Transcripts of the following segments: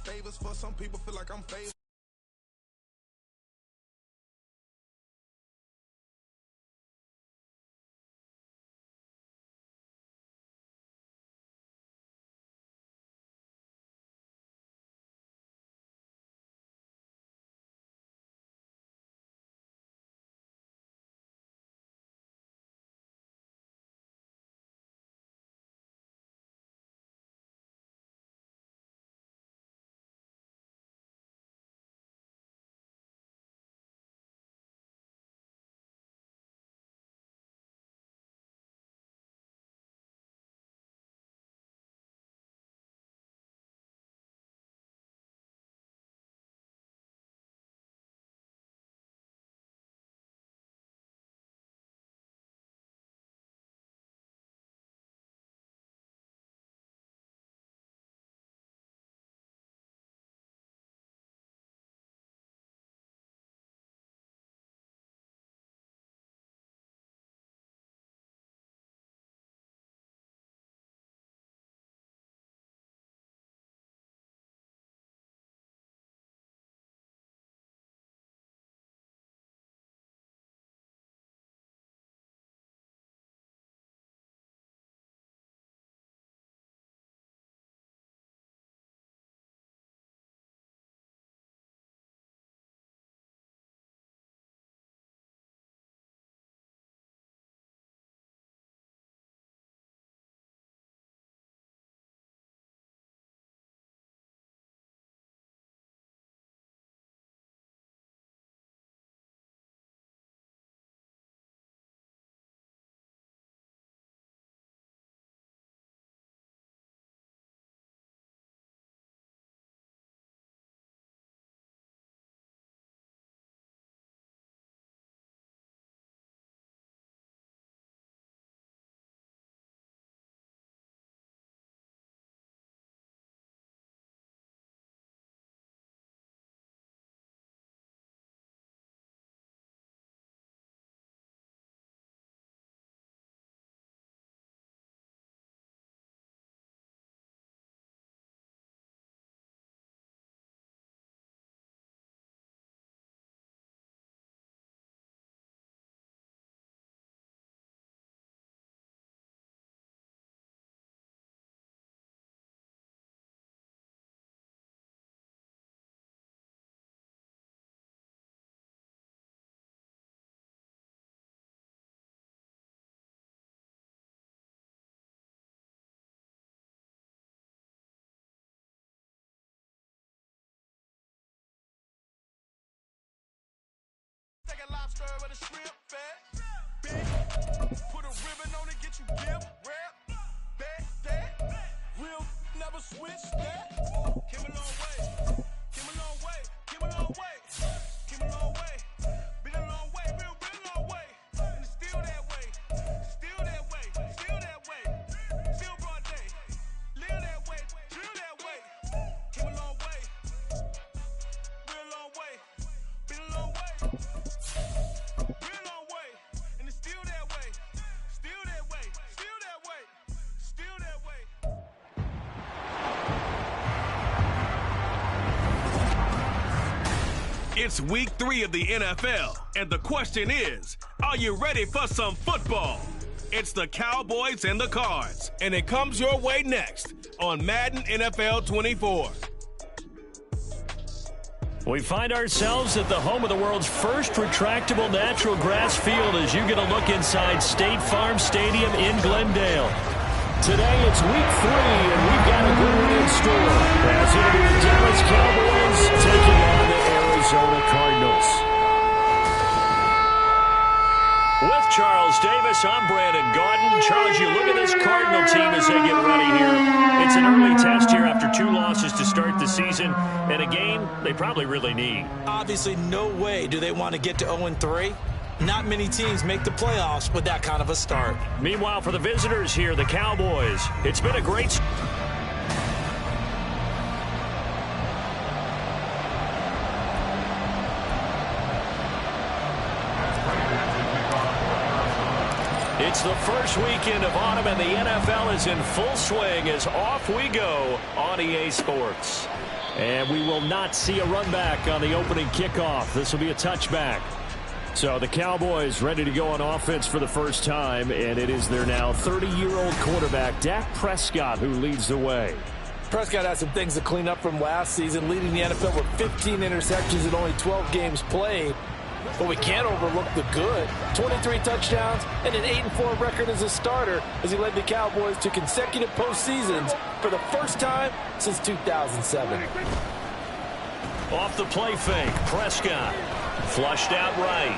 favors for some people feel like I'm favored. Take a lobster with a shrimp fat. Big. Put a ribbon on it, get you dip, rap. Back that. Real never switch that. Came a long way. Came a long way. Came a long way. Came a long way. Been a long way. Real long way. And it's still that way. Still that way. Still that way. Still broad day. Live that way. Drill that way. Came a long way. Real long way. Been a long way. Been a long way. And it's still that way. Still that way. Still that way. Still that way. It's week 3 of the NFL, and the question is, are you ready for some football? It's the Cowboys and the Cards, and it comes your way next on Madden NFL 24. We find ourselves at the home of the world's first retractable natural grass field as you get a look inside State Farm Stadium in Glendale. Today it's week 3, and we've got a good one in store. As it'll be the Dallas Cowboys taking on the Arizona Cardinals. With Charles Davis, I'm Brandon Gaudin. Charles, you look at this Cardinal team as they get ready here. It's an early test here after 2 losses to start the season, and a game they probably really need. Obviously, no way do they want to get to 0-3. Not many teams make the playoffs with that kind of a start. Meanwhile, for the visitors here, the Cowboys, it's been a great It's the first weekend of autumn, and the NFL is in full swing as off we go on EA Sports. And we will not see a run back on the opening kickoff. This will be a touchback. So the Cowboys ready to go on offense for the first time, and it is their now 30-year-old quarterback, Dak Prescott, who leads the way. Prescott has some things to clean up from last season, leading the NFL with 15 interceptions in only 12 games played. But we can't overlook the good. 23 touchdowns and an 8-4 record as a starter as he led the Cowboys to consecutive postseasons for the first time since 2007. Off the play fake, Prescott flushed out right.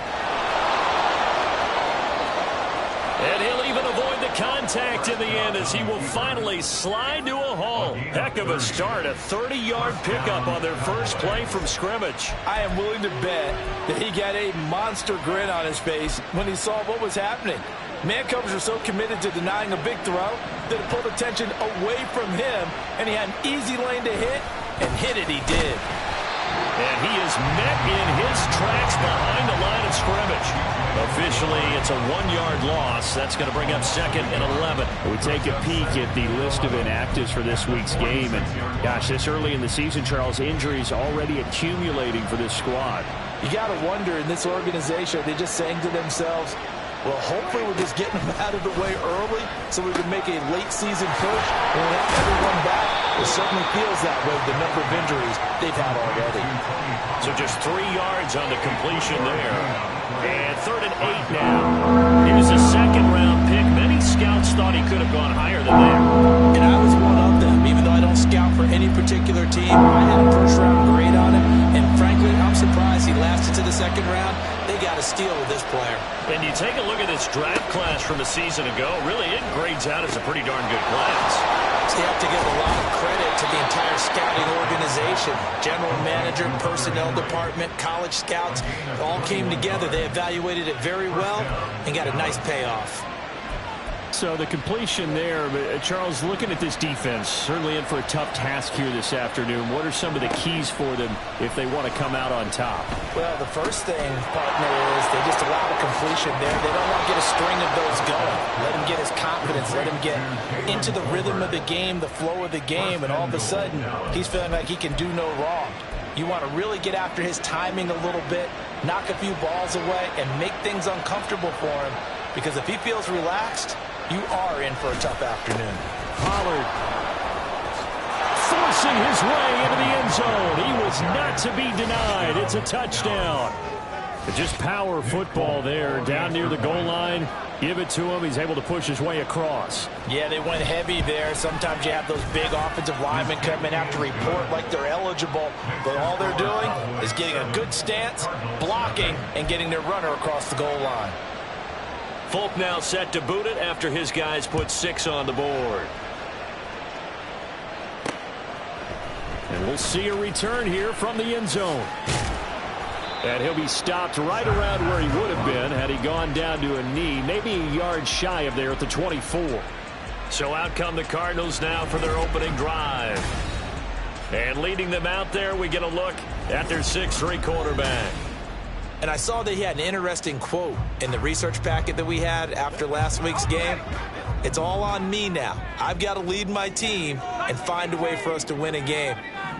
And he'll even avoid the contact in the end as he will finally slide to a hole. Heck of a start, a 30-yard pickup on their first play from scrimmage. I am willing to bet that he got a monster grin on his face when he saw what was happening. Man coverage are so committed to denying a big throw that it pulled attention away from him, and he had an easy lane to hit, and hit it he did. And he is met in his tracks behind the line of scrimmage. Officially, it's a 1-yard loss. That's going to bring up 2nd and 11. We take a peek at the list of inactives for this week's game. And, gosh, this early in the season, Charles, injuries already accumulating for this squad. You got to wonder in this organization, they're just saying to themselves, well, hopefully we're just getting them out of the way early so we can make a late-season push and we'll have everyone back. It certainly feels that way, the number of injuries they've had already. So just 3 yards on the completion there. And 3rd and 8 now. He was a 2nd-round pick. Many scouts thought he could have gone higher than that. And I was one of them. Even though I don't scout for any particular team, I had a first-round grade on him. And frankly, I'm surprised he lasted to the 2nd round. They got a steal with this player. And you take a look at this draft class from a season ago, really it grades out as a pretty darn good class. So you have to give a lot of credit to the entire scouting organization. General manager, personnel department, college scouts, all came together. They evaluated it very well and got a nice payoff. So the completion there, but Charles, looking at this defense, certainly in for a tough task here this afternoon. What are some of the keys for them if they want to come out on top? Well, the first thing, partner, is they just allow the completion there. They don't want to get a string of those going. Let him get his confidence. Let him get into the rhythm of the game, the flow of the game, and all of a sudden, he's feeling like he can do no wrong. You want to really get after his timing a little bit, knock a few balls away, and make things uncomfortable for him. Because if he feels relaxed, you are in for a tough afternoon. Pollard forcing his way into the end zone. He was not to be denied. It's a touchdown. Just power football there down near the goal line. Give it to him. He's able to push his way across. Yeah, they went heavy there. Sometimes you have those big offensive linemen come in after report like they're eligible. But all they're doing is getting a good stance, blocking, and getting their runner across the goal line. Folk now set to boot it after his guys put 6 on the board. And we'll see a return here from the end zone. And he'll be stopped right around where he would have been had he gone down to a knee, maybe a yard shy of there at the 24. So out come the Cardinals now for their opening drive. And leading them out there, we get a look at their 6'3" quarterback. And I saw that he had an interesting quote in the research packet that we had after last week's game. It's all on me now. I've got to lead my team and find a way for us to win a game.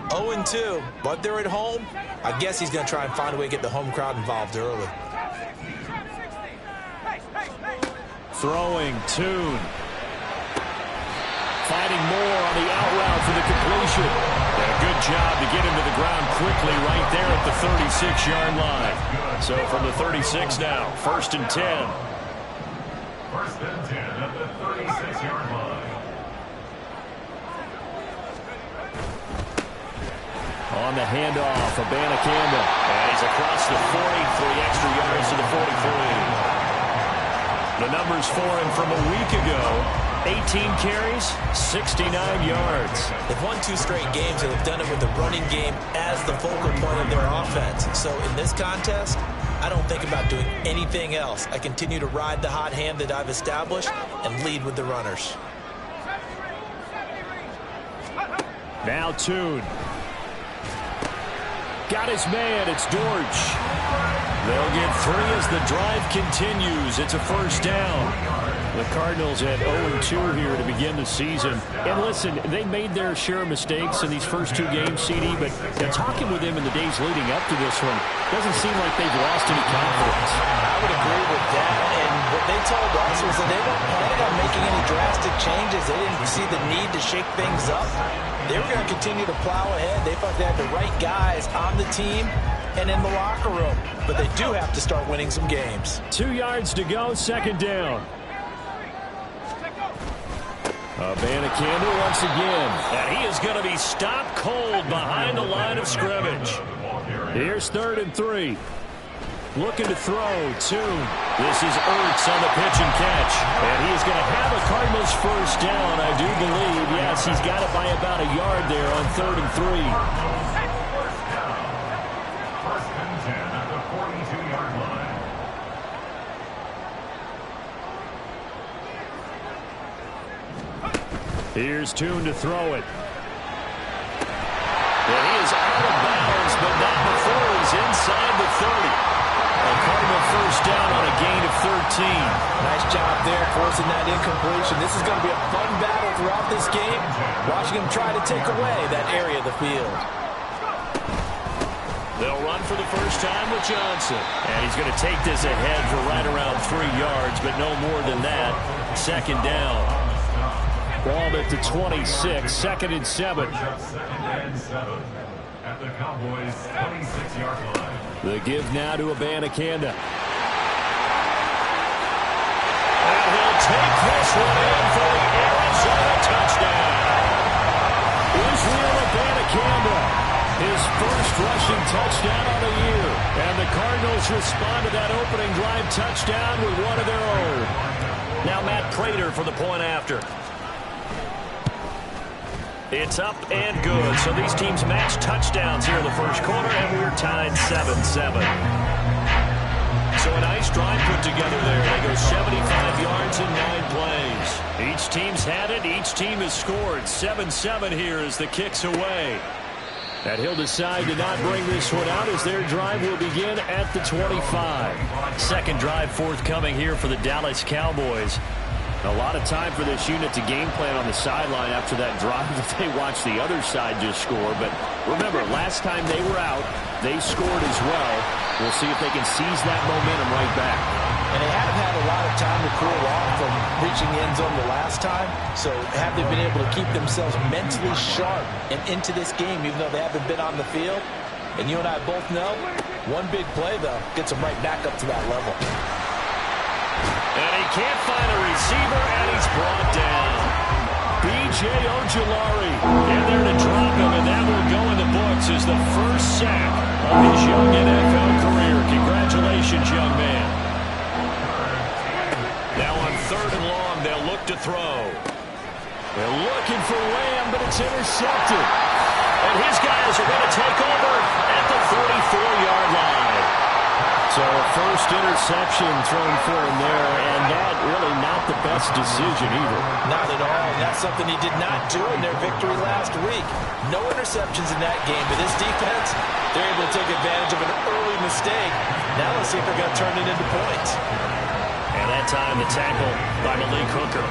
0-2, but they're at home. I guess he's going to try and find a way to get the home crowd involved early. Throwing, Tune. Fighting more on the out route for the completion. And a good job to get him to the ground quickly right there at the 36-yard line. So from the 36 now, 1st and 10. 1st and 10 at the 36-yard line. On the handoff, Abanikanda. And he's across the 40, 3 extra yards to the 43. The numbers for him from a week ago. 18 carries, 69 yards. They've won 2 straight games, and they've done it with the running game as the focal point of their offense. So in this contest, I don't think about doing anything else. I continue to ride the hot hand that I've established and lead with the runners. Now Tune. Got his man. It's Dortch. They'll get 3 as the drive continues. It's a 1st down. The Cardinals at 0-2 here to begin the season. And listen, they made their share of mistakes in these first two games, CD, but talking with them in the days leading up to this one, doesn't seem like they've lost any confidence. I would agree with that. And what they told us was that they weren't planning on making any drastic changes. They didn't see the need to shake things up. They were going to continue to plow ahead. They thought they had the right guys on the team and in the locker room. But they do have to start winning some games. 2 yards to go, second down. Abanikanda once again. And he is going to be stopped cold behind the line of scrimmage. Here's 3rd and 3. Looking to throw. Tune. This is Ertz on the pitch and catch. And he is going to have a Cardinals first down, I do believe. Yes, he's got it by about a yard there on 3rd and 3. First and 10 at the 42-yard line. Here's Tune to throw it. And he is out of bounds, but not before he's inside the 30. A Cardinal first down on a gain of 13. Nice job there forcing that incompletion. This is going to be a fun battle throughout this game. Watching him try to take away that area of the field. They'll run for the first time with Johnson. And he's going to take this ahead for right around 3 yards, but no more than that. Second down. Ball at the 26, 2nd and 7. Second and 7 at the Cowboys' 26-yard line. The give now to Abanikanda. And he'll take this one in for the Arizona touchdown. Israel Abanikanda, his first rushing touchdown on the year. And the Cardinals respond to that opening drive touchdown with one of their own. Now Matt Prater for the point after. It's up and good. So these teams match touchdowns here in the first quarter, and we're tied 7-7. So a nice drive put together there. They go 75 yards in 9 plays. Each team's had it. Each team has scored. 7-7 here as the kick's away. And he'll decide to not bring this one out as their drive will begin at the 25. Second drive forthcoming here for the Dallas Cowboys. A lot of time for this unit to game plan on the sideline after that drive that they watched the other side just score. But remember, last time they were out, they scored as well. We'll see if they can seize that momentum right back. And they haven't had a lot of time to cool off from reaching the end zone the last time. So have they been able to keep themselves mentally sharp and into this game, even though they haven't been on the field? And you and I both know, one big play, though, gets them right back up to that level. And he can't find a receiver, and he's brought down. B.J. Ojulari in there to drop him, and that will go in the books as the first sack of his young NFL career. Congratulations, young man. Now on 3rd and long, they'll look to throw. They're looking for Lamb, but it's intercepted. And his guys are going to take over at the 44-yard line. So a first interception thrown for him there, and that really not the best decision either. Not at all. That's something he did not do in their victory last week. No interceptions in that game, but this defense, they're able to take advantage of an early mistake. Now let's see if they're going to turn it into points. And that time the tackle by Malik Hooker.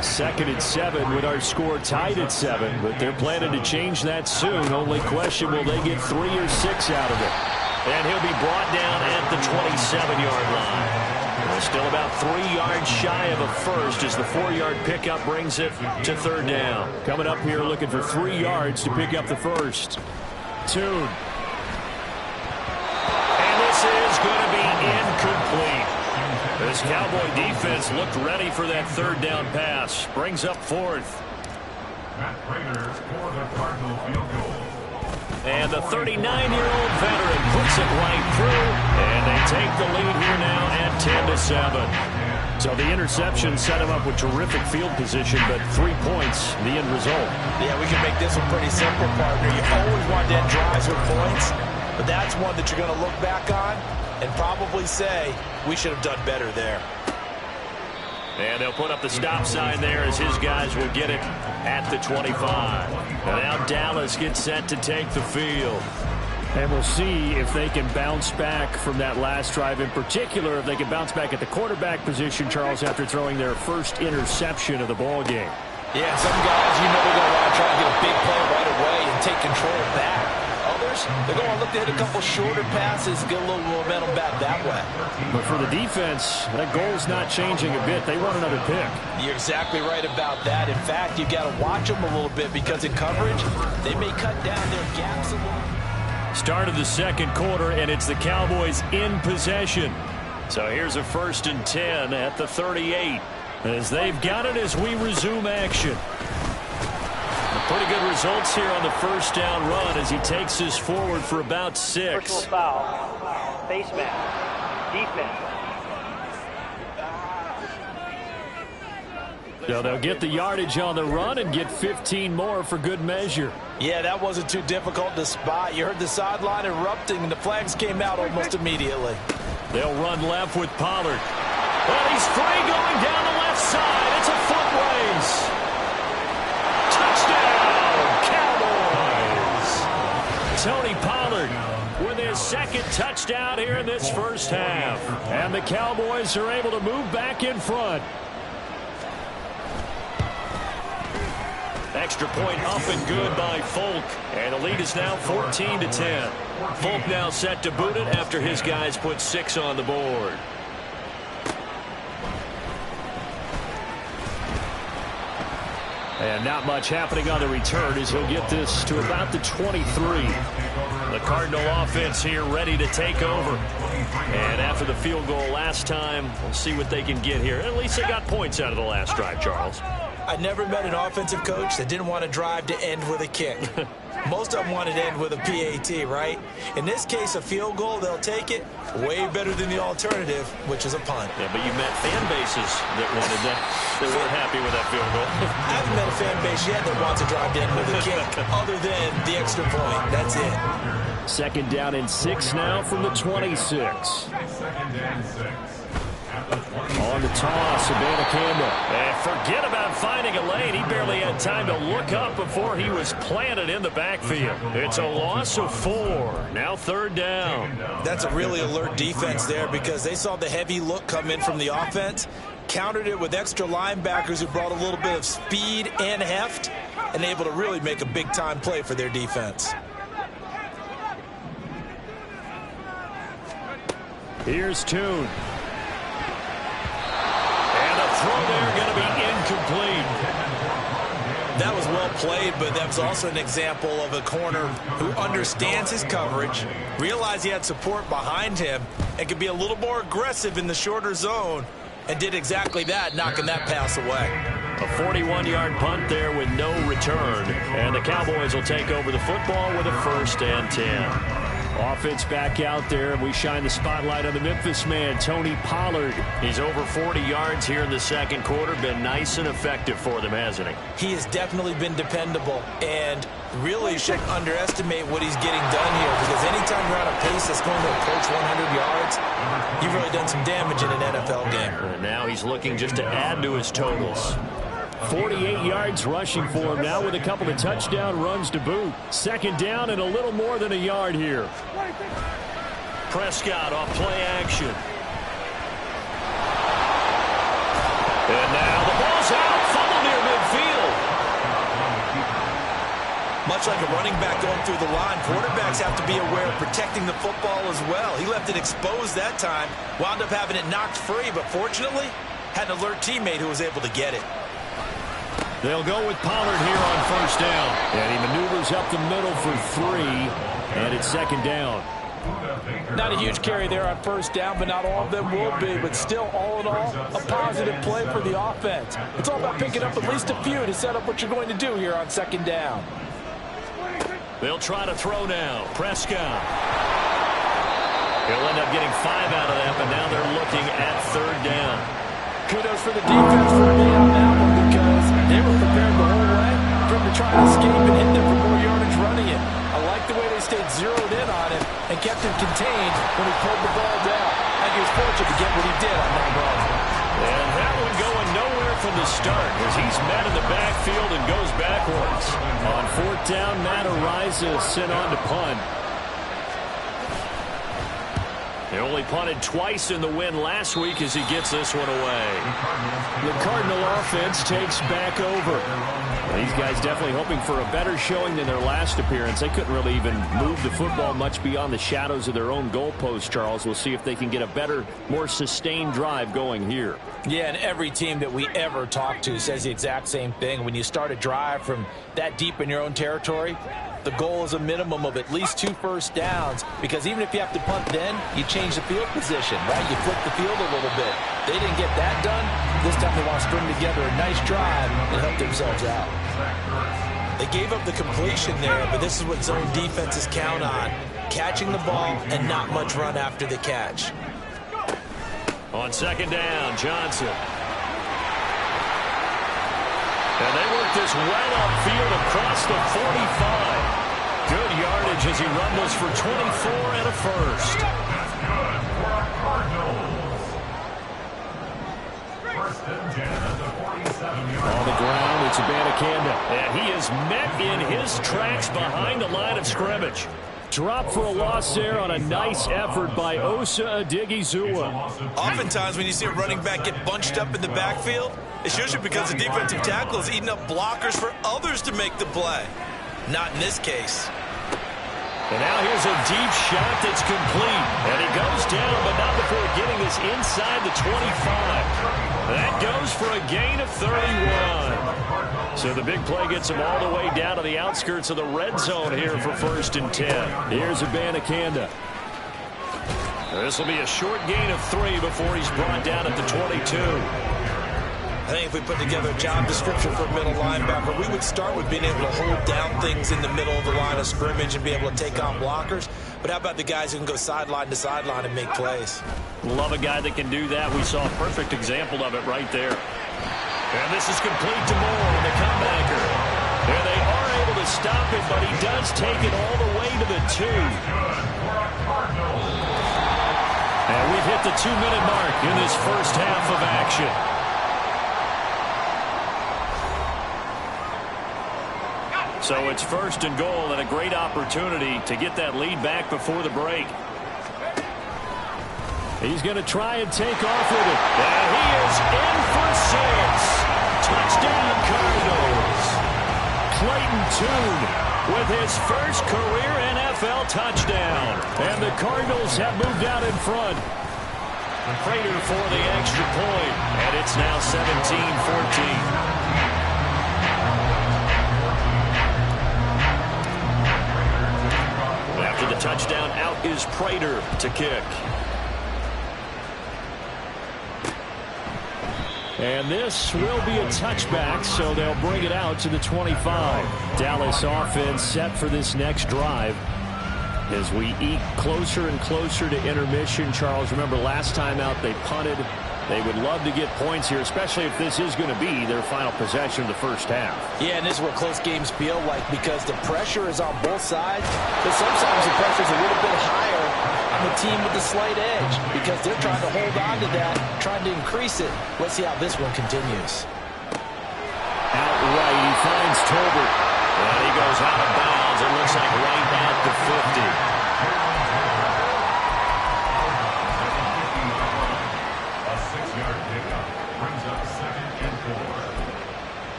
2nd and 7 with our score tied at 7, but they're planning to change that soon. Only question, will they get 3 or 6 out of it? And he'll be brought down at the 27-yard line. We're still about 3 yards shy of a first as the 4-yard pickup brings it to 3rd down. Coming up here looking for 3 yards to pick up the first. Tune. And this is going to be incomplete. This Cowboy defense looked ready for that 3rd down pass. Brings up 4th. Matt Prater for the Cardinal field goal. And the 39-year-old veteran puts it right through, and they take the lead here now at 10-7. So the interception set him up with terrific field position, but 3 points, the end result. Yeah, we can make this one pretty simple, partner. You always want to end drives with points, but that's one that you're going to look back on and probably say, we should have done better there. And they'll put up the stop sign there as his guys will get it at the 25. And now Dallas gets set to take the field. And we'll see if they can bounce back from that last drive, in particular, if they can bounce back at the quarterback position, Charles, after throwing their first interception of the ball game. Yeah, some guys, they're going to want to try to get a big play right away and take control back. Others, they're going to look to hit a couple shorter passes, get a little momentum back that way. But for the defense, that goal's not changing a bit. They want another pick. You're exactly right about that. In fact, you've got to watch them a little bit because in coverage, they may cut down their gaps a little. Start of the second quarter, and it's the Cowboys in possession. So here's a 1st and 10 at the 38. As they've got it as we resume action. Pretty good results here on the first down run as he takes us forward for about 6. Personal foul, face mask, defense. So they'll get the yardage on the run and get 15 more for good measure. Yeah, that wasn't too difficult to spot. You heard the sideline erupting, and the flags came out almost immediately. They'll run left with Pollard. Well, he's free going down the left side. It's a foot race. Touchdown, Cowboys. Tony Pollard with his second touchdown here in this first half. And the Cowboys are able to move back in front. Extra point up and good by Folk. And the lead is now 14-10. Folk now set to boot it after his guys put 6 on the board. And not much happening on the return as he'll get this to about the 23. The Cardinal offense here ready to take over. And after the field goal last time, we'll see what they can get here. At least they got points out of the last drive, Charles. I never met an offensive coach that didn't want to drive to end with a kick. Most of them wanted to end with a PAT, right? In this case, a field goal, they'll take it. Way better than the alternative, which is a punt. Yeah, but you met fan bases that wanted that, that weren't happy with that field goal. I haven't met a fan base yet that wants to drive to end with a kick, other than the extra point. That's it. 2nd down and 6 now from the 26. 2nd and 6. On the toss, Savannah Campbell. And forget about finding a lane. He barely had time to look up before he was planted in the backfield. It's a loss of 4. Now 3rd down. That's a really alert defense there because they saw the heavy look come in from the offense, countered it with extra linebackers who brought a little bit of speed and heft, and able to really make a big-time play for their defense. Here's Tune. Throw there going to be incomplete. That was well played, but that was also an example of a corner who understands his coverage, realized he had support behind him, and could be a little more aggressive in the shorter zone, and did exactly that, knocking that pass away. A 41-yard punt there with no return, and the Cowboys will take over the football with a 1st and 10. Offense back out there. We shine the spotlight on the Memphis man, Tony Pollard. He's over 40 yards here in the second quarter. Been nice and effective for them, hasn't he? He has definitely been dependable, and really shouldn't underestimate what he's getting done here, because anytime you're on a pace that's going to approach 100 yards, you've really done some damage in an NFL game. And now he's looking just to add to his totals. 48 yards rushing for him now with a couple of touchdown runs to boot. 2nd down and a little more than a yard here. Prescott off play action. And now the ball's out. Fumble near midfield. Much like a running back going through the line, quarterbacks have to be aware of protecting the football as well. He left it exposed that time, wound up having it knocked free, but fortunately had an alert teammate who was able to get it. They'll go with Pollard here on 1st down. And he maneuvers up the middle for 3. And it's 2nd down. Not a huge carry there on 1st down, but not all of them will be. But still, all in all, a positive play for the offense. It's all about picking up at least a few to set up what you're going to do here on 2nd down. They'll try to throw now. Prescott. He'll end up getting 5 out of that, but now they're looking at 3rd down. Kudos for the defense for being on that one, because they were prepared the whole way for him to try to escape and hit them for more yardage running it. I like the way they stayed zeroed in on him and kept him contained when he pulled the ball down. I think he was fortunate to get what he did on that ball. And that one going nowhere from the start as he's met in the backfield and goes backwards. On 4th down, Matt Araiza sent on to punt. They only punted twice in the win last week as he gets this one away. The Cardinal offense takes back over. These guys definitely hoping for a better showing than their last appearance. They couldn't really even move the football much beyond the shadows of their own goalpost, Charles. We'll see if they can get a better, more sustained drive going here. Yeah, and every team that we ever talk to says the exact same thing. When you start a drive from that deep in your own territory, the goal is a minimum of at least 2 first downs, because even if you have to punt then, you change the field position, right? You flip the field a little bit. They didn't get that done. This time they want to string together a nice drive and help themselves out. They gave up the completion there, but this is what zone defenses count on. Catching the ball and not much run after the catch. On second down, Johnson. And they work this well upfield across the 45. Good yardage as he rumbles for 24 and a first. That's good for our Cardinals. First and 10 at the 47-yard line. On the ground, it's Abanikanda. And he is met in his tracks behind the line of scrimmage. Drop for a loss there on a nice effort by Osa Odighizuwa. Oftentimes when you see a running back get bunched up in the backfield, it's usually because the defensive tackle is eating up blockers for others to make the play. Not in this case. And now here's a deep shot that's complete. And he goes down, but not before getting this inside the 25. That goes for a gain of 31. So the big play gets him all the way down to the outskirts of the red zone here for first and 10. Here's Abanikanda. This will be a short gain of 3 before he's brought down at the 22. I think if we put together a job description for a middle linebacker, we would start with being able to hold down things in the middle of the line of scrimmage and be able to take on blockers. But how about the guys who can go sideline to sideline and make plays? Love a guy that can do that. We saw a perfect example of it right there. And this is complete to Moore on the comebacker. And they are able to stop it, but he does take it all the way to the 2. And we've hit the 2-minute mark in this first half of action. So it's first and goal and a great opportunity to get that lead back before the break. He's going to try and take off with it. And he is in for 6. Touchdown, Cardinals. Clayton Tune with his first career NFL touchdown. And the Cardinals have moved out in front. Prater for the extra point. And it's now 17-14. After the touchdown, out is Prater to kick. And this will be a touchback, so they'll bring it out to the 25. Dallas offense set for this next drive. As we eke closer and closer to intermission, Charles, remember last time out they punted. They would love to get points here, especially if this is going to be their final possession of the first half. Yeah, and this is what close games feel like, because the pressure is on both sides, but sometimes the pressure is a little bit higher on the team with the slight edge, because they're trying to hold on to that, trying to increase it. Let's see how this one continues. Outright, he finds Tolbert. And he goes out of bounds. It looks like right at the 50.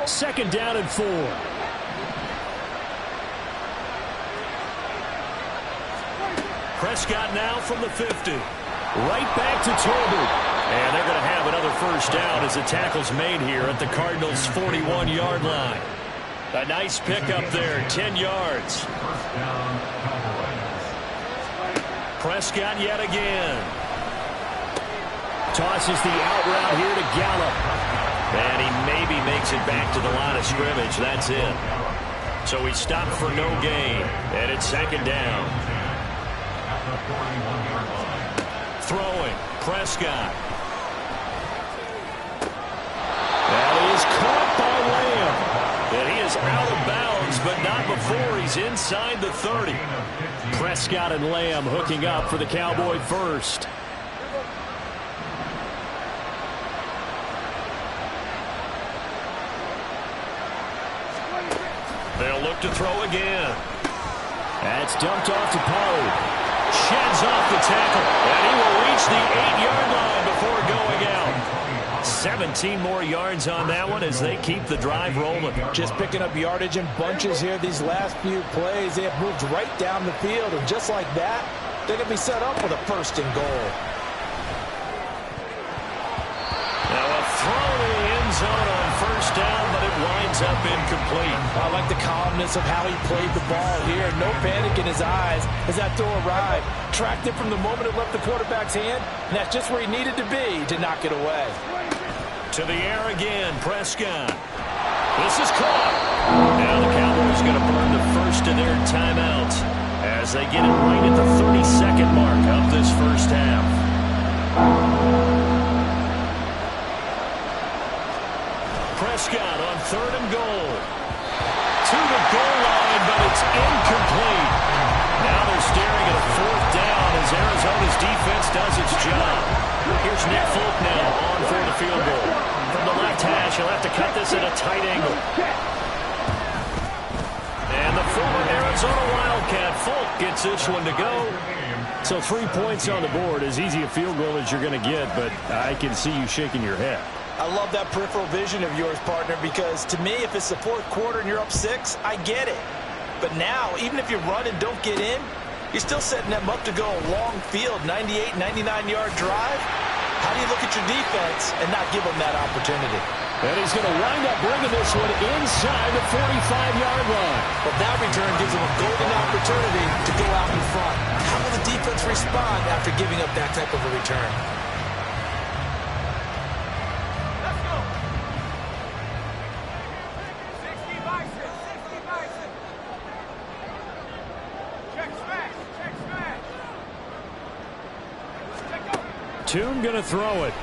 Second down and 4. Prescott now from the 50. Right back to Tolbert. And they're going to have another first down as the tackle's made here at the Cardinals' 41-yard line. A nice pickup there, 10 yards. Prescott yet again. Tosses the out route here to Gallup. And he maybe makes it back to the line of scrimmage. That's it. So he stopped for no gain. And it's second down. Throwing. Prescott. That is caught by Lamb. And he is out of bounds, but not before he's inside the 30. Prescott and Lamb hooking up for the Cowboy first. They'll look to throw again. That's dumped off to Poe. sheds off the tackle. And he will reach the 8-yard line before going out. 17 more yards on that one as they keep the drive rolling. Just picking up yardage in bunches here these last few plays. They have moved right down the field, and just like that, they're going to be set up with a 1st and goal. Now a throw to the end zone on 1st down, but it winds up incomplete. I like the calmness of how he played the ball here. No panic in his eyes as that throw arrived. Tracked it from the moment it left the quarterback's hand, and that's just where he needed to be to knock it away. To the air again, Prescott. This is caught. Now the Cowboys going to burn the first of their timeouts as they get it right at the 32nd mark of this first half. Prescott on 3rd and goal. To the goal line, but it's incomplete. Now they're staring at a 4th down as Arizona's defense does its job. Here's Nick Folk now on for the field goal. From the left hash, he'll have to cut this at a tight angle. And the former Arizona Wildcat, Folk, gets this one to go. So 3 points on the board, as easy a field goal as you're going to get, but I can see you shaking your head. I love that peripheral vision of yours, partner, because to me, if it's the 4th quarter and you're up 6, I get it. But now, even if you run and don't get in, you're still setting them up to go a long field, 98, 99-yard drive. How do you look at your defense and not give them that opportunity? And he's going to wind up bringing this one inside the 45-yard line. But that return gives them a golden opportunity to go out in front. How will the defense respond after giving up that type of a return? Tune going to throw it.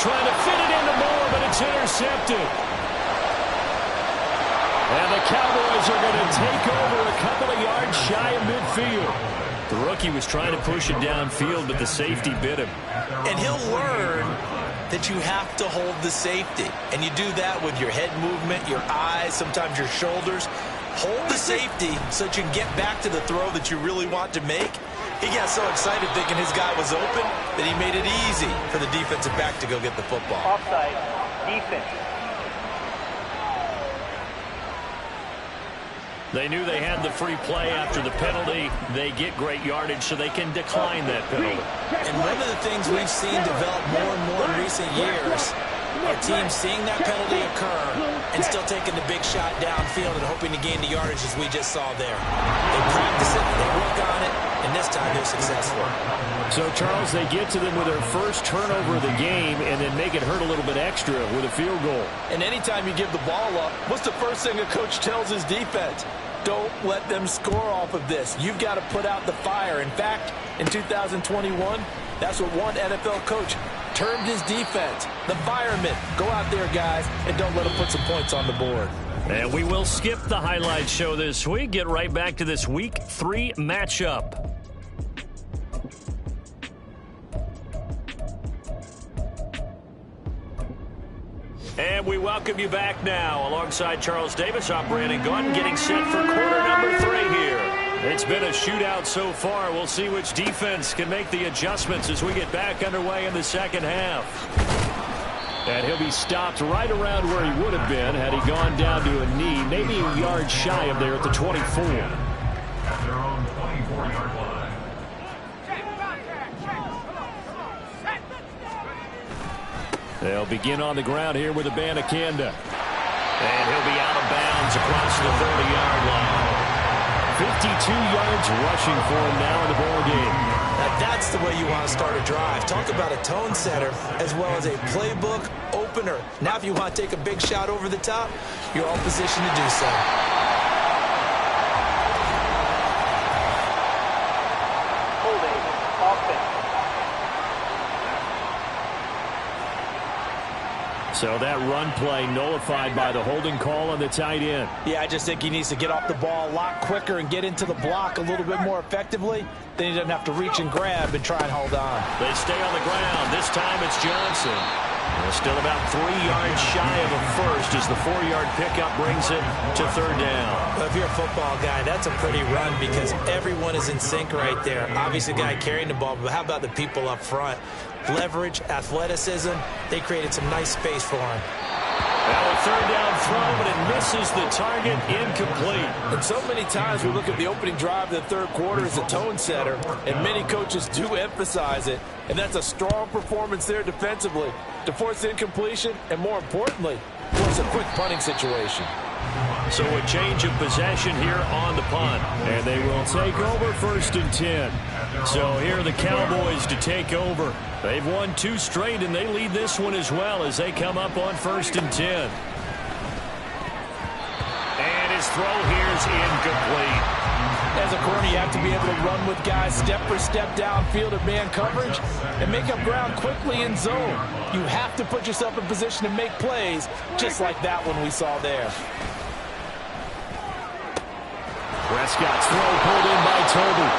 Trying to fit it into Moore, but it's intercepted. And the Cowboys are going to take over a couple of yards shy of midfield. The rookie was trying to push it downfield, but the safety bit him. And he'll learn that you have to hold the safety. And you do that with your head movement, your eyes, sometimes your shoulders. Hold the safety so that you can get back to the throw that you really want to make. He got so excited thinking his guy was open that he made it easy for the defensive back to go get the football. Offside, defense. They knew they had the free play after the penalty. They get great yardage, so they can decline that penalty. And one of the things we've seen develop more and more in recent years are teams seeing that penalty occur and still taking the big shot downfield and hoping to gain the yardage as we just saw there. They practice it, they work on it, and this time they're successful. So, Charles, they get to them with their first turnover of the game and then make it hurt a little bit extra with a field goal. And anytime you give the ball up, what's the first thing a coach tells his defense? Don't let them score off of this. You've got to put out the fire. In fact, in 2021, that's what one NFL coach termed his defense. The firemen. Go out there, guys, and don't let them put some points on the board. And we will skip the highlight show this week. Get right back to this Week 3 matchup. And we welcome you back now. Alongside Charles Davis, I'm Brandon Gaudin, getting set for quarter number 3 here. It's been a shootout so far. We'll see which defense can make the adjustments as we get back underway in the second half. And he'll be stopped right around where he would have been had he gone down to a knee, maybe a yard shy of there at the 24. At their own 24-yard line. They'll begin on the ground here with Abanikanda. And he'll be out of bounds across the 30-yard line. 52 yards rushing for him now in the ball game. Now that's the way you want to start a drive. Talk about a tone setter as well as a playbook opener. Now if you want to take a big shot over the top, you're all positioned to do so. Holding, offense. So that run play nullified by the holding call on the tight end. Yeah, I just think he needs to get off the ball a lot quicker and get into the block a little bit more effectively. Then he doesn't have to reach and grab and try and hold on. They stay on the ground. This time it's Johnson. Still about 3 yards shy of a first as the 4-yard pickup brings it to third down. Well, if you're a football guy, that's a pretty run because everyone is in sync right there. Obviously, the guy carrying the ball, but how about the people up front? Leverage, athleticism, they created some nice space for him. Now a third down throw, but it misses the target, incomplete. And so many times we look at the opening drive of the third quarter as a tone setter, and many coaches do emphasize it, and that's a strong performance there defensively to force incompletion and, more importantly, force a quick punting situation. So a change of possession here on the punt, and they will take over 1st and 10. So here are the Cowboys to take over. They've won 2 straight, and they lead this one as well as they come up on 1st and 10. And his throw here is incomplete. As a corner, you have to be able to run with guys step for step downfield of man coverage and make up ground quickly in zone. You have to put yourself in position to make plays, just like that one we saw there. Prescott's throw pulled in by Tolbert.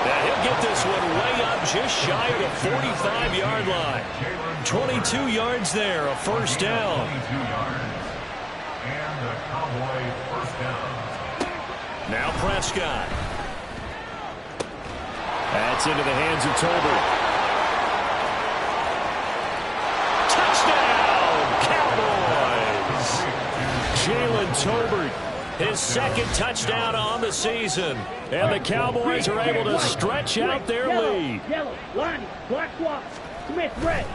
Now he'll get this one way up just shy of the 45-yard line. 22 yards there, a first down. And the Cowboy first down. Now Prescott. That's into the hands of Tolbert. Touchdown, Cowboys! Jalen Tolbert, his 2nd touchdown on the season. And the Cowboys are able to stretch out their lead. Yellow, Lonnie, black walk, Smith, red.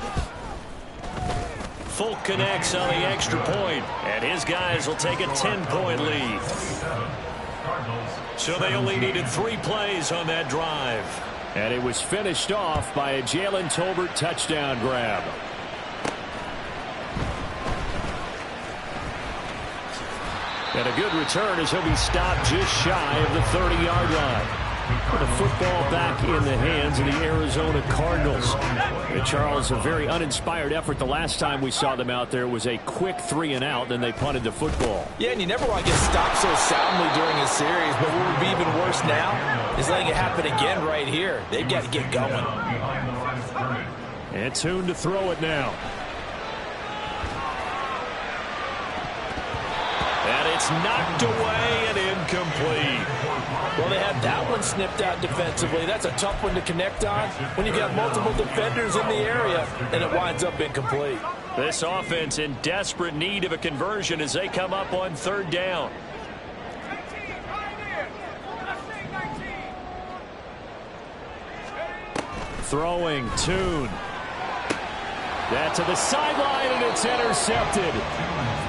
Folk connects on the extra point, and his guys will take a 10-point lead. So they only needed 3 plays on that drive. And it was finished off by a Jalen Tolbert touchdown grab. And a good return as he'll be stopped just shy of the 30-yard line. The football back in the hands of the Arizona Cardinals. And Charles, a very uninspired effort the last time we saw them out there was a quick 3-and-out, then they punted the football. Yeah, and you never want to get stopped so soundly during a series, but what would be even worse now is letting it happen again right here. They've got to get going. And Tune to throw it now. And it's knocked away and incomplete. Well, they had that one snipped out defensively. That's a tough one to connect on when you got multiple defenders in the area, and it winds up incomplete. This offense in desperate need of a conversion as they come up on 3rd down. Throwing, Tune. That to the sideline, and it's intercepted.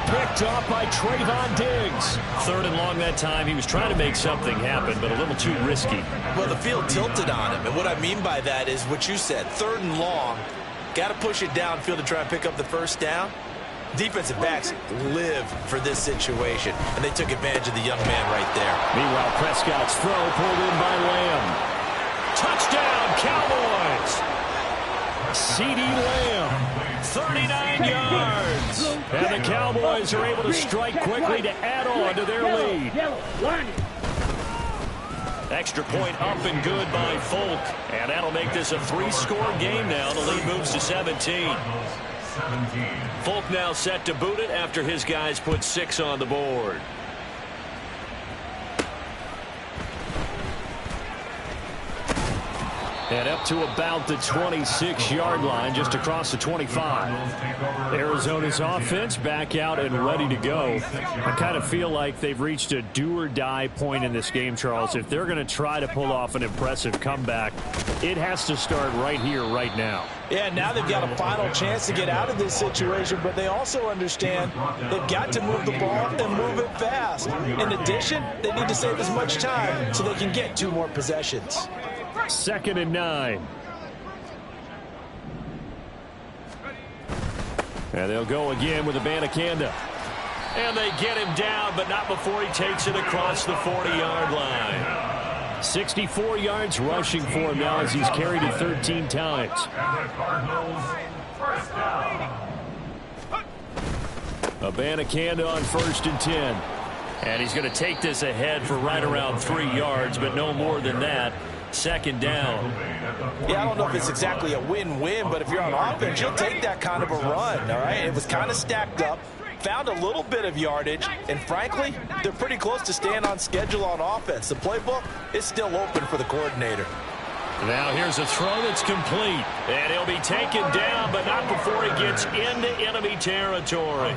Picked off by Trayvon Diggs. 3rd and long that time. He was trying to make something happen, but a little too risky. Well, the field tilted on him, and what I mean by that is what you said. 3rd and long. Got to push it downfield to try and pick up the first down. Defensive backs live for this situation, and they took advantage of the young man right there. Meanwhile, Prescott's throw pulled in by Lamb. Touchdown, Cowboys! CeeDee Lamb, 39 yards. And the Cowboys are able to strike quickly to add on to their lead. Extra point up and good by Folk. And that'll make this a 3-score game now. The lead moves to 17. Folk now set to boot it after his guys put 6 on the board. And up to about the 26-yard line, just across the 25. Arizona's offense back out and ready to go. I kind of feel like they've reached a do-or-die point in this game, Charles. If they're going to try to pull off an impressive comeback, it has to start right here, right now. Yeah, now they've got a final chance to get out of this situation, but they also understand they've got to move the ball and move it fast. In addition, they need to save as much time so they can get 2 more possessions. 2nd and 9. And they'll go again with Abanikanda. And they get him down, but not before he takes it across the 40-yard line. 64 yards rushing for him now as he's carried it 13 times. Abanikanda on 1st and 10. And he's going to take this ahead for right around 3 yards, but no more than that. Second down. Yeah, I don't know if it's exactly a win-win, but if you're on offense, you'll take that kind of a run, all right? It was kind of stacked up, found a little bit of yardage, and frankly, they're pretty close to staying on schedule on offense. The playbook is still open for the coordinator. Now here's a throw that's complete. And he'll be taken down, but not before he gets into enemy territory.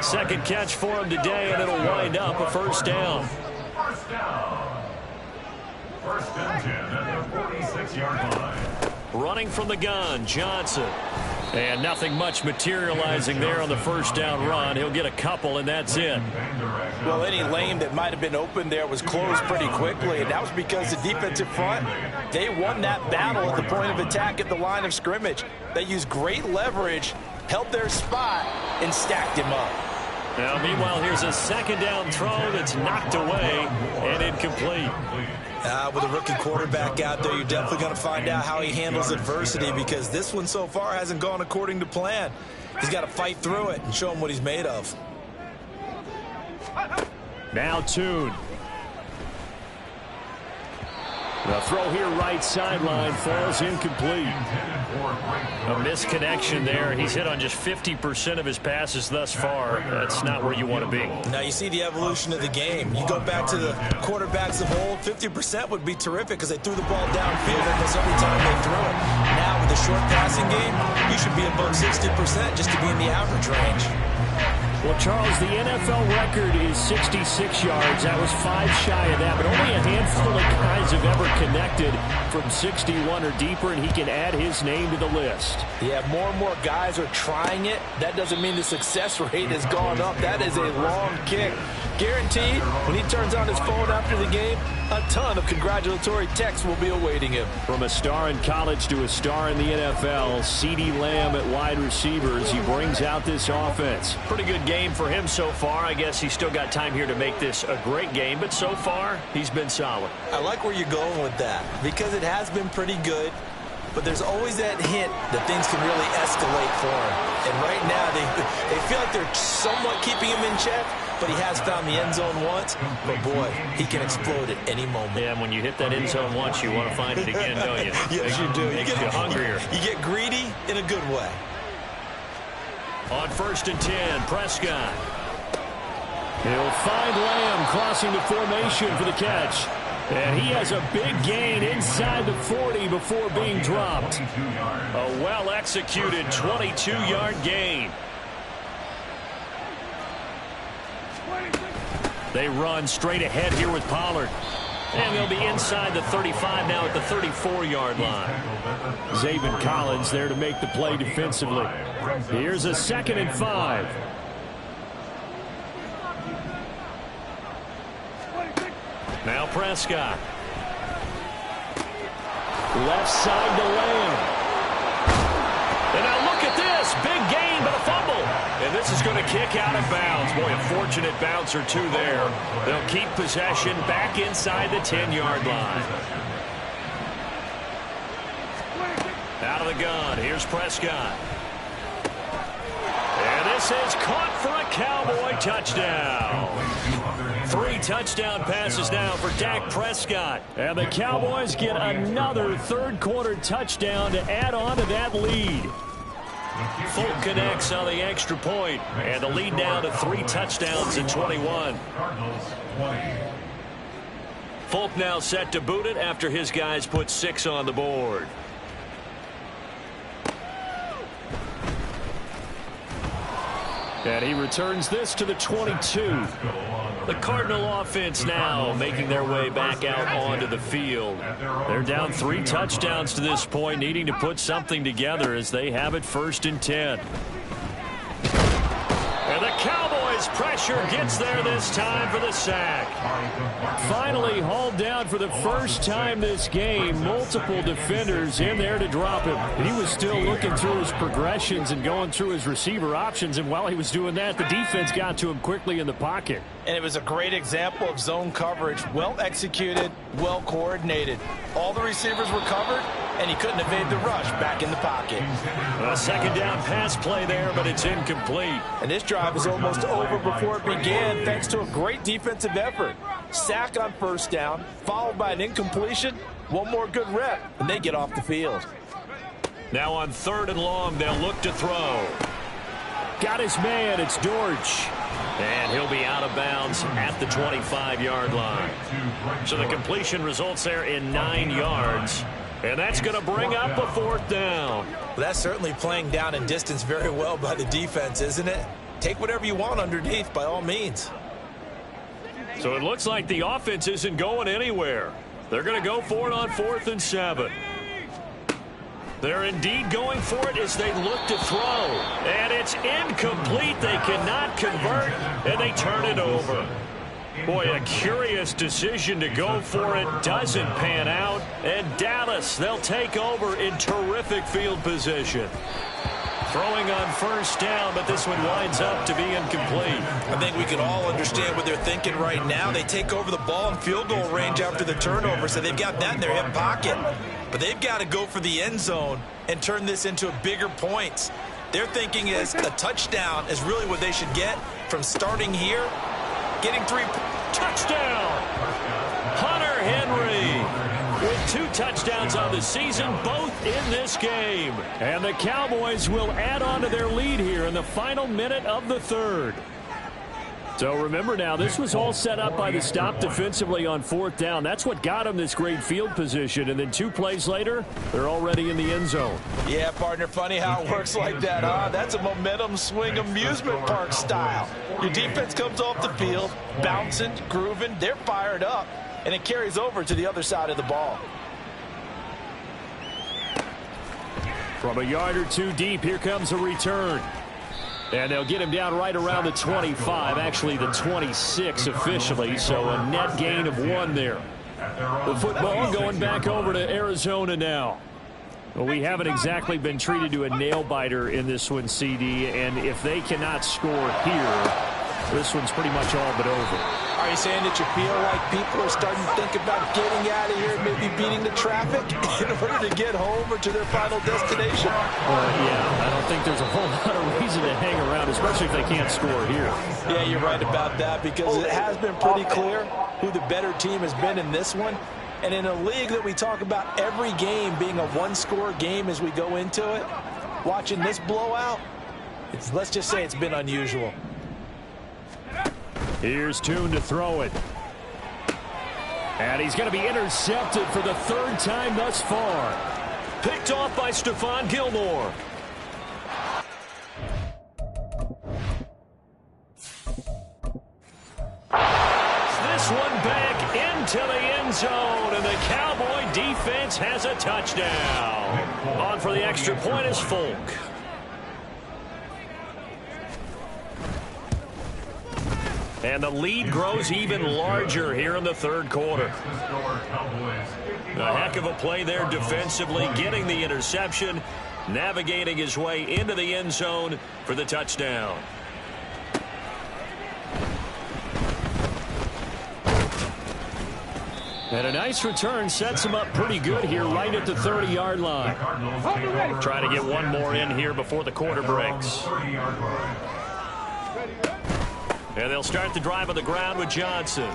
Second catch for him today, and it'll wind up a first down. First down. First and 10 at the 46-yard line. Running from the gun, Johnson. And nothing much materializing there on the first down run. He'll get a couple, and that's it. Well, any lane that might have been open there was closed pretty quickly, and that was because the defensive front, they won that battle at the point of attack at the line of scrimmage. They used great leverage, held their spot, and stacked him up. Now, meanwhile, here's a second down throw that's knocked away and incomplete. With a rookie quarterback out there, you're definitely going to find out how he handles adversity, because this one so far hasn't gone according to plan. He's got to fight through it and show him what he's made of. Now Tune. The throw here right sideline falls incomplete. A misconnection there. He's hit on just 50% of his passes thus far. That's not where you want to be. Now you see the evolution of the game. You go back to the quarterbacks of old, 50% would be terrific because they threw the ball downfield almost every time they threw it. Now with the short passing game, you should be above 60% just to be in the average range. Well, Charles, the NFL record is 66 yards. That was 5 shy of that, but only a handful of guys have ever connected from 61 or deeper, and he can add his name to the list. Yeah, more and more guys are trying it. That doesn't mean the success rate has gone up. That is a long kick. Guaranteed, when he turns on his phone after the game, a ton of congratulatory texts will be awaiting him. From a star in college to a star in the NFL, CeeDee Lamb at wide receivers, he brings out this offense. Pretty good game for him so far. I guess he's still got time here to make this a great game, but so far, he's been solid. I like where you're going with that, because it has been pretty good, but there's always that hint that things can really escalate for him. And right now, they feel like they're somewhat keeping him in check, but he has found the end zone once. But, boy, he can explode at any moment. Yeah, and when you hit that end zone once, you want to find it again, don't you? Yes, you do. Makes you hungrier. You get greedy in a good way. On 1st and 10, Prescott. He'll find Lamb crossing the formation for the catch. And he has a big gain inside the 40 before being dropped. A well-executed 22-yard gain. They run straight ahead here with Pollard. And they'll be inside the 35 now at the 34-yard line. Zaven Collins there to make the play defensively. Here's a 2nd and 5. Now Prescott. Left side to Lamb. And now look at this. Big gain, but a fumble. And this is going to kick out of bounds. Boy, a fortunate bounce or two there. They'll keep possession back inside the 10-yard line. Out of the gun. Here's Prescott. And this is caught for a Cowboy touchdown. 3 touchdown passes now for Dak Prescott. And the Cowboys get another third-quarter touchdown to add on to that lead. Folk connects on the extra point, and the lead down to 3 touchdowns at 21. Folk now set to boot it after his guys put 6 on the board. And he returns this to the 22. The Cardinal offense now making their way back out onto the field. They're down 3 touchdowns to this point, needing to put something together as they have it 1st and 10. And the Cowboys pressure gets there this time for the sack. Finally hauled down for the first time this game. Multiple defenders in there to drop him. He was still looking through his progressions and going through his receiver options, and while he was doing that, the defense got to him quickly in the pocket. And it was a great example of zone coverage. Well executed, well coordinated. All the receivers were covered, and he couldn't evade the rush back in the pocket. A 2nd down pass play there, but it's incomplete. And this drive was almost over before it began thanks to a great defensive effort. Sack on 1st down, followed by an incompletion, One more good rep, and they get off the field. Now on 3rd and long, they'll look to throw. Got his man. It's Dortch. And he'll be out of bounds at the 25-yard line. So the completion results there in 9 yards. And that's going to bring up a 4th down. Well, that's certainly playing down in distance very well by the defense, isn't it? Take whatever you want underneath, by all means. So it looks like the offense isn't going anywhere. They're going to go for it on 4th and 7. They're indeed going for it as they look to throw. And it's incomplete. They cannot convert, and they turn it over. Boy, a curious decision to go for it. Doesn't pan out. And Dallas, they'll take over in terrific field position. Throwing on 1st down, but this one winds up to be incomplete. I think we can all understand what they're thinking right now. They take over the ball in field goal range after the turnover, so they've got that in their hip pocket. But they've got to go for the end zone and turn this into bigger points. Their thinking is a touchdown is really what they should get from starting here, getting 3. Touchdown! Hunter Henry with 2 touchdowns on the season, both in this game. And the Cowboys will add on to their lead here in the final minute of the 3rd. So remember now, this was all set up by the stop defensively on 4th down. That's what got them this great field position. And then 2 plays later, they're already in the end zone. Yeah, partner, funny how it works like that, huh? That's a momentum swing amusement park style. Your defense comes off the field, bouncing, grooving, they're fired up, and it carries over to the other side of the ball. From a yard or 2 deep, here comes a return. And they'll get him down right around the 25, actually the 26 officially, so a net gain of 1 there. The football going back over to Arizona now. Well, we haven't exactly been treated to a nail-biter in this one, CD, and if they cannot score here, this one's pretty much all but over. Are you saying that you feel like people are starting to think about getting out of here and maybe beating the traffic in order to get home or to their final destination? Yeah, I don't think there's a whole lot of reason to hang around, especially if they can't score here. Yeah, you're right about that, because it has been pretty clear who the better team has been in this one. And in a league that we talk about every game being a 1-score game as we go into it, watching this blowout, let's just say it's been unusual. Here's Tune to throw it. And he's going to be intercepted for the 3rd time thus far. Picked off by Stephon Gilmore. This one back into the end zone, and the Cowboy defense has a touchdown. On for the extra point is Folk. And the lead grows even larger here in the 3rd quarter. A heck of a play there defensively, getting the interception, navigating his way into the end zone for the touchdown. And a nice return sets him up pretty good here right at the 30-yard line. Try to get one more in here before the quarter breaks. And they'll start the drive on the ground with Johnson.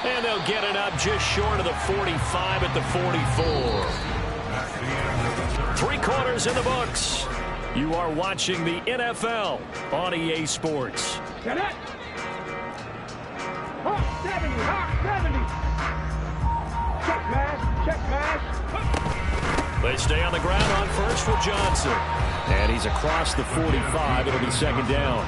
And they'll get it up just short of the 45 at the 44. 3 quarters in the books. You are watching the NFL on EA Sports. Get it! Hawk 70, Hawk 70. Check mash. They stay on the ground on first with Johnson. And he's across the 45. It'll be 2nd down.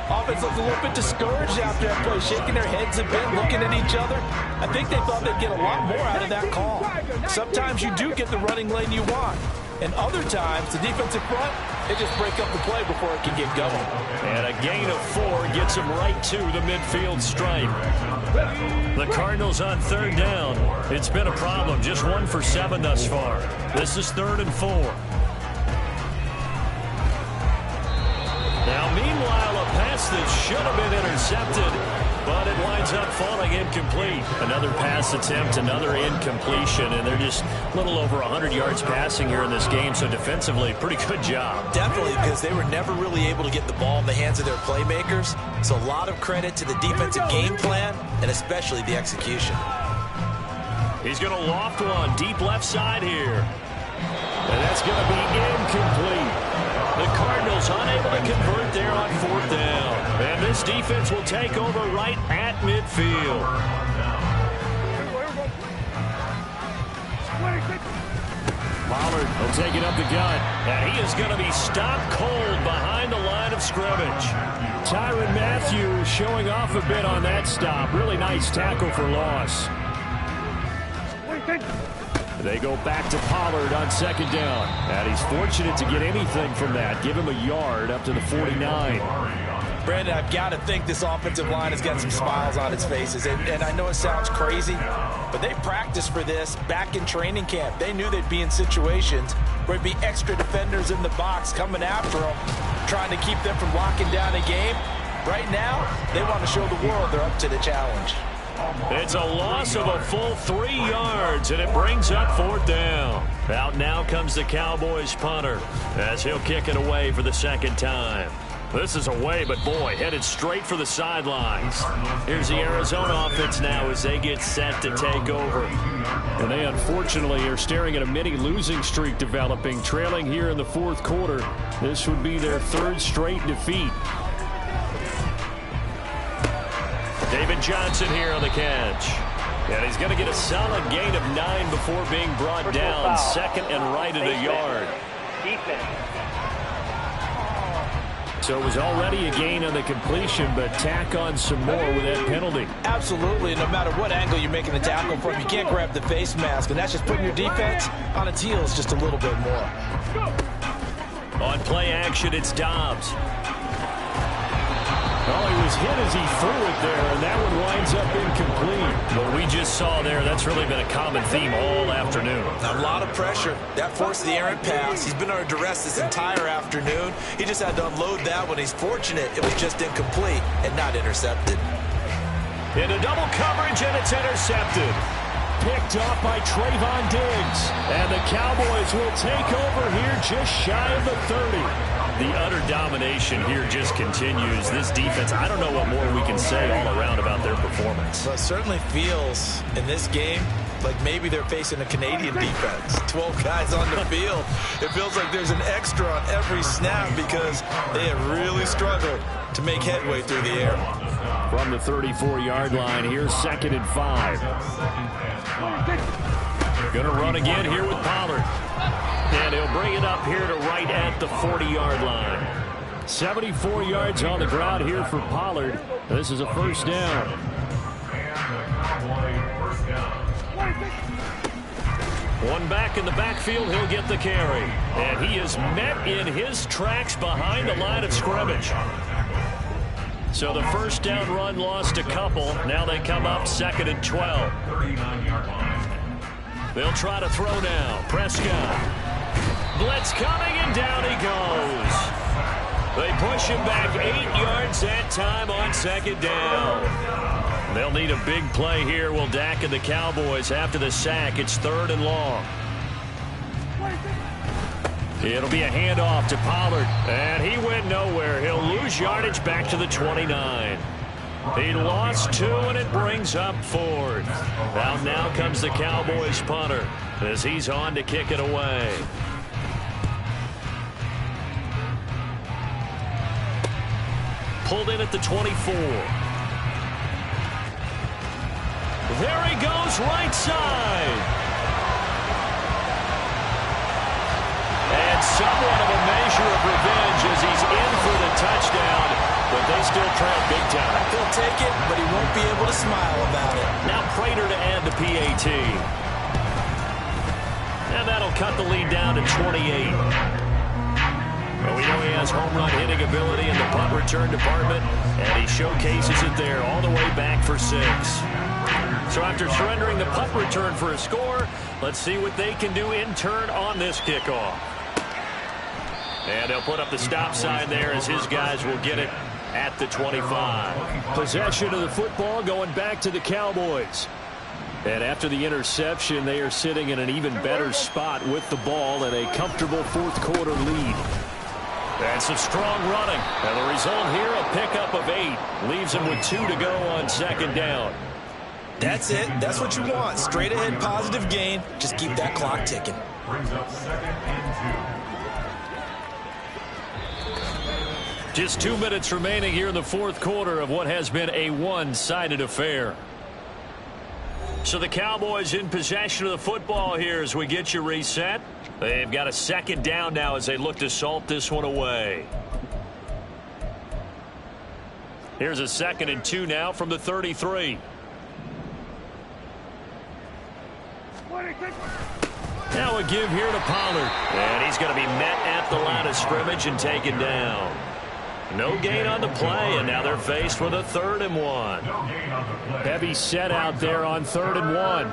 Offense looks a little bit discouraged after that play, shaking their heads a bit, looking at each other. I think they thought they'd get a lot more out of that call. Sometimes you do get the running lane you want, and other times the defensive front, they just break up the play before it can get going. And a gain of 4 gets them right to the midfield stripe. The Cardinals on 3rd down. It's been a problem, just 1 for 7 thus far. This is 3rd and 4. Now, meanwhile, a pass that should have been intercepted, but it winds up falling incomplete. Another pass attempt, another incompletion, and they're just a little over 100 yards passing here in this game, so defensively, pretty good job. Definitely, because they were never really able to get the ball in the hands of their playmakers, so a lot of credit to the defensive game plan and especially the execution. He's going to loft one deep left side here. And that's going to be incomplete. The Cardinals unable to convert there on 4th down. And this defense will take over right at midfield. Pollard will take it up the gut. And he is going to be stopped cold behind the line of scrimmage. Tyrann Mathieu showing off a bit on that stop. Really nice tackle for loss. They go back to Pollard on 2nd down. And he's fortunate to get anything from that. Give him a yard up to the 49. Brandon, I've got to think this offensive line has got some smiles on its faces. And I know it sounds crazy, but they practiced for this back in training camp. They knew they'd be in situations where there'd be extra defenders in the box coming after them, trying to keep them from locking down a game. Right now, they want to show the world they're up to the challenge. It's a loss of a full 3 yards, and it brings up 4th down. Out now comes the Cowboys punter as he'll kick it away for the 2nd time. This is away, but boy, headed straight for the sidelines. Here's the Arizona offense now as they get set to take over. And they unfortunately are staring at a mini losing streak developing, trailing here in the 4th quarter. This would be their 3rd straight defeat. David Johnson here on the catch. And he's going to get a solid gain of 9 before being brought down. 2nd and right at a yard. Defense. So it was already a gain on the completion, but tack on some more with that penalty. Absolutely. No matter what angle you're making the tackle from, you can't grab the face mask, and that's just putting your defense on its heels just a little bit more. On play action, it's Dobbs. Oh, he was hit as he threw it there, and that one winds up incomplete. What we just saw there, that's really been a common theme all afternoon. A lot of pressure. That forced the errant pass. He's been under duress this entire afternoon. He just had to unload that one. He's fortunate it was just incomplete and not intercepted. Into double coverage, and it's intercepted. Picked off by Trayvon Diggs. And the Cowboys will take over here just shy of the 30. The utter domination here just continues. This defense, I don't know what more we can say all around about their performance. Well, it certainly feels in this game like maybe they're facing a Canadian defense. 12 guys on the field. It feels like there's an extra on every snap because they have really struggled to make headway through the air. From the 34-yard line, here's 2nd and 5. Going to run again here with Pollard. And he'll bring it up here to right at the 40-yard line. 74 yards on the ground here for Pollard. This is a 1st down. One back in the backfield, he'll get the carry. And he is met in his tracks behind the line of scrimmage. So the 1st down run lost a couple. Now they come up 2nd and 12. They'll try to throw now. Prescott. Blitz coming, and down he goes. They push him back 8 yards that time on 2nd down. They'll need a big play here, will Dak and the Cowboys after the sack. It's 3rd and long. It'll be a handoff to Pollard, and he went nowhere. He'll lose yardage back to the 29. He lost 2, and it brings up 4th. Now comes the Cowboys punter as he's on to kick it away. Pulled in at the 24. There he goes, right side. And somewhat of a measure of revenge as he's in for the touchdown, but they still trail big time. He'll take it, but he won't be able to smile about it. Now Prater to add the PAT. And that'll cut the lead down to 28. Well, we know he has home run hitting ability in the punt return department, and he showcases it there all the way back for 6. So after surrendering the punt return for a score, let's see what they can do in turn on this kickoff. And they'll put up the stop sign there as his guys will get it at the 25. Possession of the football going back to the Cowboys. And after the interception, they are sitting in an even better spot with the ball and a comfortable 4th quarter lead. And some strong running. And the result here, a pickup of 8. Leaves him with 2 to go on 2nd down. That's it. That's what you want. Straight ahead, positive gain. Just keep that clock ticking. Brings up 2nd and 2. Just 2 minutes remaining here in the fourth quarter of what has been a one-sided affair. So the Cowboys in possession of the football here as we get you reset. They've got a second down now as they look to salt this one away. Here's a 2nd and 2 now from the 33. Now a give here to Pollard. And he's going to be met at the line of scrimmage and taken down. No gain on the play, and now they're faced with a 3rd and 1. Heavy set out there on 3rd and 1.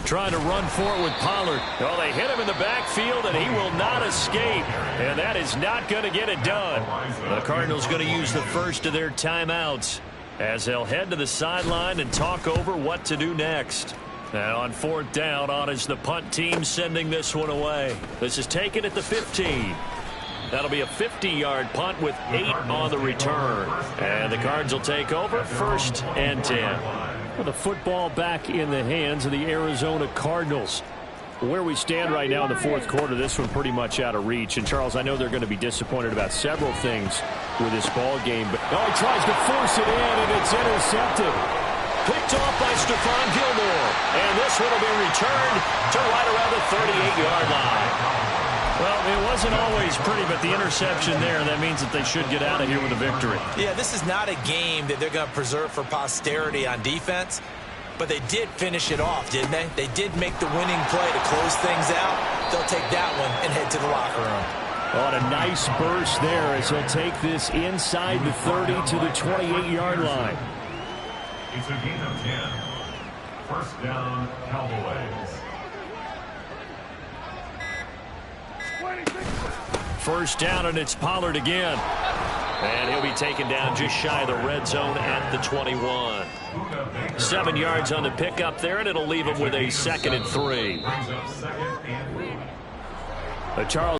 Trying to run for it with Pollard. Oh, they hit him in the backfield, and he will not escape. And that is not going to get it done. The Cardinals going to use the first of their timeouts as they'll head to the sideline and talk over what to do next. And on 4th down, on is the punt team sending this one away. This is taken at the 15. That'll be a 50-yard punt with 8 on the return. And the Cards will take over 1st and 10. With the football back in the hands of the Arizona Cardinals. Where we stand right now in the fourth quarter, this one pretty much out of reach. And, Charles, I know they're going to be disappointed about several things with this ball game. But he tries to force it in, and it's intercepted. Picked off by Stephon Gilmore. And this one will be returned to right around the 38-yard line. Well, it wasn't always pretty, but the interception there, that means that they should get out of here with a victory. Yeah, this is not a game that they're going to preserve for posterity on defense, but they did finish it off, didn't they? They did make the winning play to close things out. They'll take that one and head to the locker room. Oh, and a nice burst there as he'll take this inside the 30 to the 28-yard line. It's a gain of 10. 1st down, Cowboys. 1st down, and it's Pollard again. And he'll be taken down just shy of the red zone at the 21. 7 yards on the pickup there, and it'll leave him with a 2nd and 3. Charles